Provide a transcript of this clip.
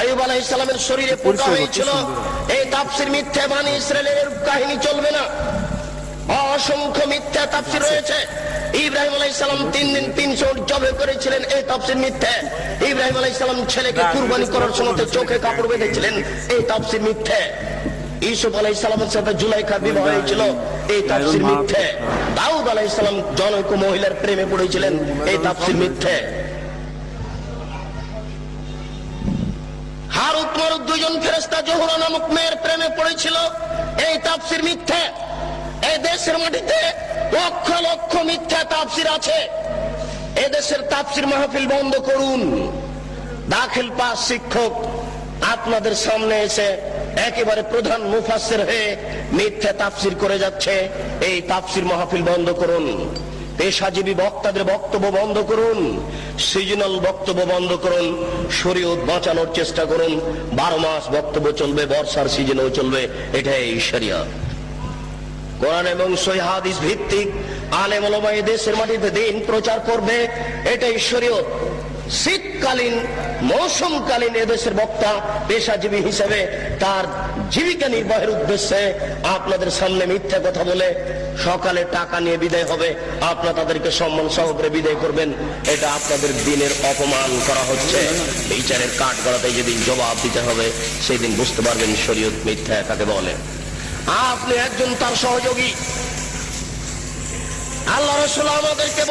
আইয়ুব আলাইহিস সালামের শরীরে পোকা হয়েছিল, এই তাফসীর মিথ্যা, বনী ইসরাইলের কাহিনী চলবে না। অসংখ্য মিথ্যা তাফসীর রয়েছে। ইব্রাহিম আলাইহিস সালাম 3 দিন 300 উট জবাই করেছিলেন, এই তাফসীর মিথ্যা। ইব্রাহিম আলাইহিস সালাম ছেলেকে কুরবানি করার সময় চোখে কাপড় বেঁধেছিলেন, এই তাফসীর মিথ্যা। ইউসুফ আলাইহিস সালামের সাথে জুলাইখার বিবাহ হয়েছিল, এই তাফসীর মিথ্যা। দাউদ আলাইহিস সালাম জনৈক মহিলার প্রেমে পড়েছিলেন, এই তাফসীর মিথ্যা। হারুত মারুত দুইজন ফেরেশতা জোহরা নামক মেয়ের প্রেমে পড়েছিল, এই তাফসীর মিথ্যা। এই দেশের মাটিতে লক্ষ লক্ষ মিথ্যা তাফসীর আছে। এই দেশের তাফসীর মাহফিল বন্ধ করুন। দাখিল পাস শিক্ষক আপনাদের সামনে এসে একেবারে প্রধান মুফাসসির হয়ে মিথ্যা তাফসীর করে যাচ্ছে, এই তাফসীর মাহফিল বন্ধ করুন। পেশাজীবী বক্তাদের বক্তব্য বন্ধ করুন, সিজনাল বক্তব্য বন্ধ করুন, শরীয়ত বাঁচানোর চেষ্টা করুন। 12 মাস বক্তব্য চলবে, বর্ষার সিজনেও চলবে, এটাই শরিয়ত। কোরআন এবং সহিহ হাদিস ভিত্তিক আলেম ওলামা এই দেশের মাটিতে দিন প্রচার করবে, এটাই শরীয়ত। শীতকালীন মৌসুমকালীন এদেশের বক্তা পেশাজীবী হিসেবে তার জীবিকা নির্বাহের উদ্দেশ্যে আপনাদের সামনে মিথ্যা কথা বলে সকালে টাকা নিয়ে বিদায় হবে, আপনারা তাদেরকে সম্মান সহকারে বিদায় করবেন, এটা আপনাদের দিনের অপমান করা হচ্ছে। বিচারের কাঠগড়াতে যেদিন জবাব দিতে হবে সেদিন বুঝতে পারবেন শরীয়ত মিথ্যা কাকে বলে। আপনি একজন তার সহযোগী। আল্লাহ রাসূল আমাদেরকে